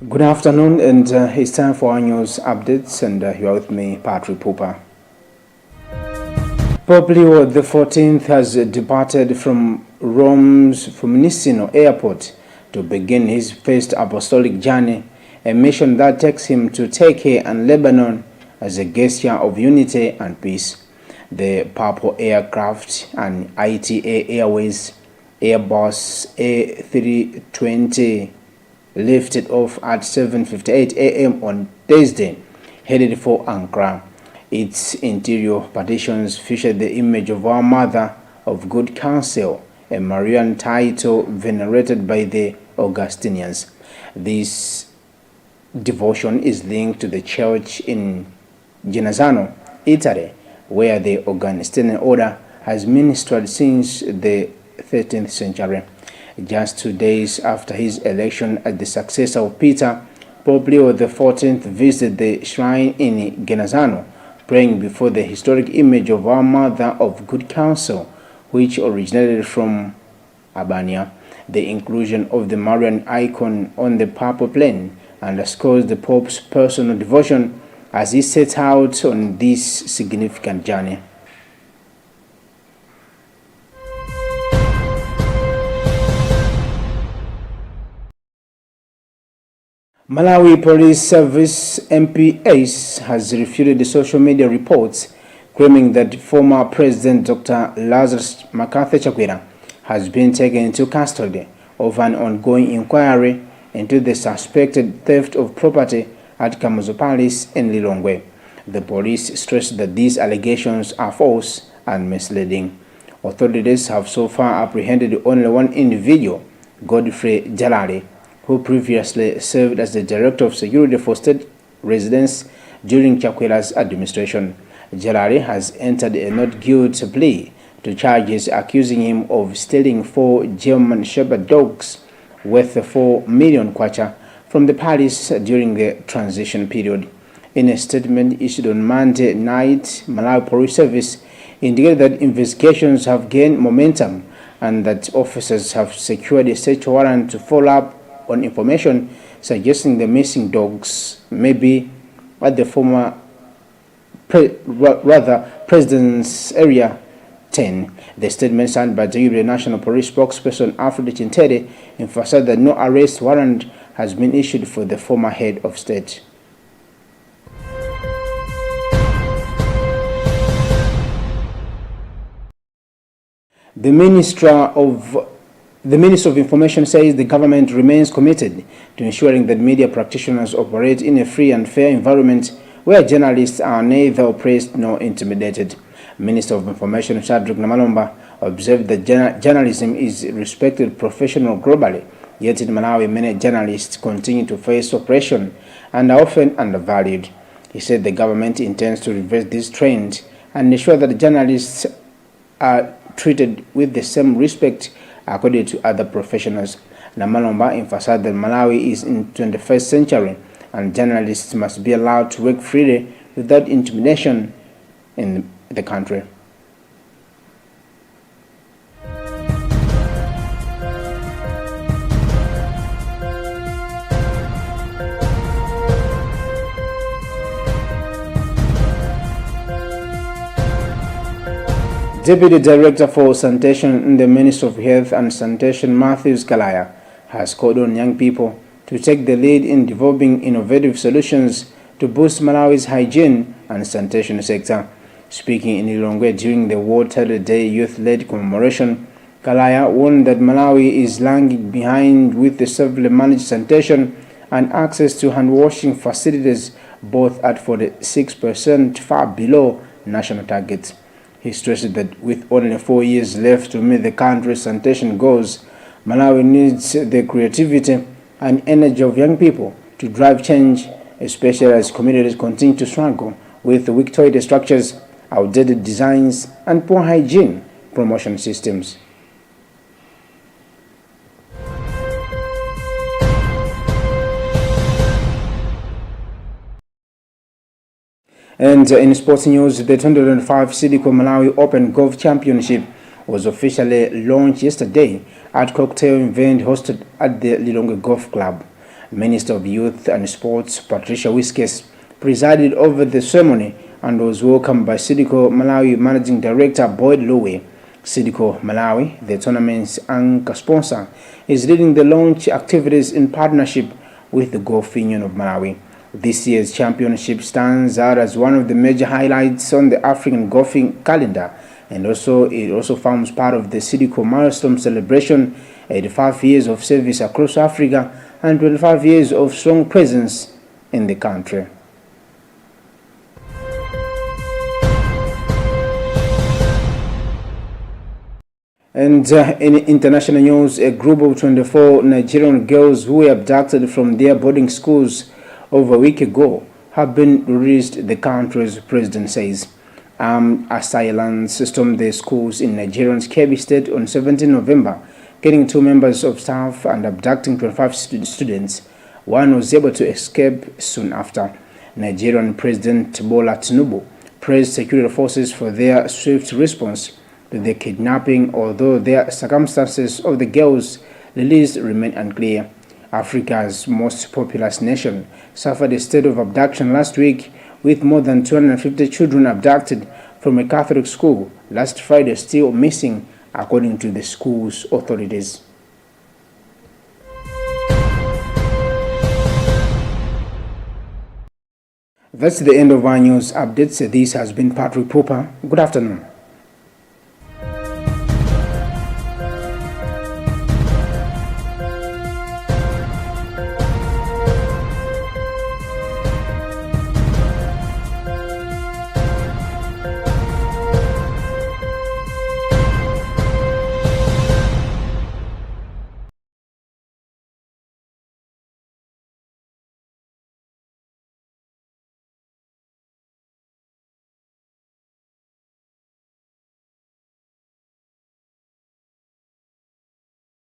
Good afternoon, and it's time for our news updates, and you're with me, Patrick Pooper. Pope Leo XIV has departed from Rome's Fiumicino airport to begin his first apostolic journey, a mission that takes him to Turkey and Lebanon as a gesture of unity and peace. The Papal aircraft and ITA Airways Airbus A320 lifted off at 7:58 a.m. on Thursday, headed for Ankara. Its interior partitions featured the image of Our Mother of Good Counsel, a Marian title venerated by the Augustinians. This devotion is linked to the church in Genazzano, Italy, where the Augustinian order has ministered since the 13th century. Just 2 days after his election as the successor of Peter, Pope Leo XIV visited the shrine in Genazzano, praying before the historic image of Our Mother of Good Counsel, which originated from Albania. The inclusion of the Marian icon on the papal plane underscores the Pope's personal devotion as he sets out on this significant journey. Malawi Police Service MPS has refuted the social media reports claiming that former President Dr. Lazarus Makathi Chakwera has been taken into custody of an ongoing inquiry into the suspected theft of property at Kamuzu Palace in Lilongwe. The police stressed that these allegations are false and misleading. Authorities have so far apprehended only one individual, Godfrey Jalali, who previously served as the Director of Security for State Residence during Chakwera's administration. Jalari has entered a not guilty plea to charges accusing him of stealing 4 German Shepherd dogs worth 4 million kwacha from the palace during the transition period. In a statement issued on Monday night, Malawi Police Service indicated that investigations have gained momentum and that officers have secured a search warrant to follow up on information suggesting the missing dogs may be at the former President's Area 10. The statement signed by the National Police spokesperson Alfred Chintere emphasized that no arrest warrant has been issued for the former head of state. The Minister of Information says the government remains committed to ensuring that media practitioners operate in a free and fair environment where journalists are neither oppressed nor intimidated. Minister of Information Shadrack Namalomba observed that journalism is a respected profession globally, yet in Malawi many journalists continue to face oppression and are often undervalued. He said the government intends to reverse this trend and ensure that journalists are treated with the same respect according to other professionals. Namalomba emphasized that Malawi is in the 21st century and journalists must be allowed to work freely without intimidation in the country. Deputy Director for Sanitation in the Ministry of Health and Sanitation, Matthews Kalaya, has called on young people to take the lead in developing innovative solutions to boost Malawi's hygiene and sanitation sector. Speaking in Lilongwe during the World Toilet Day youth-led commemoration, Kalaya warned that Malawi is lagging behind with the severely managed sanitation and access to hand-washing facilities, both at 46%, far below national targets. He stressed that with only 4 years left to meet the country's sanitation goals, Malawi needs the creativity and energy of young people to drive change, especially as communities continue to struggle with weak toilet structures, outdated designs, and poor hygiene promotion systems. And in sports news, the 2025 Sidiko Malawi Open Golf Championship was officially launched yesterday at cocktail event hosted at the Lilongwe Golf Club. Minister of Youth and Sports Patricia Whiskes presided over the ceremony and was welcomed by Sidiko Malawi Managing Director Boyd Lowe. Sidiko Malawi, the tournament's anchor sponsor, is leading the launch activities in partnership with the Golf Union of Malawi. This year's championship stands out as one of the major highlights on the African golfing calendar, and it also forms part of the Sidiko milestone celebration, 85 years of service across Africa and 25 years of strong presence in the country. And in international news, a group of 24 Nigerian girls who were abducted from their boarding schools over a week ago have been released, the country's president says. Assailants stormed the schools in Nigeria's Kebbi State on 17 November, killing 2 members of staff and abducting 25 students. One was able to escape soon after. Nigerian President Bola Tinubu praised security forces for their swift response to the kidnapping, although the circumstances of the girls released remain unclear. Africa's most populous nation suffered a state of abduction last week, with more than 250 children abducted from a Catholic school last Friday still missing, according to the school's authorities. That's the end of our news updates. This has been Patrick Popper. Good afternoon.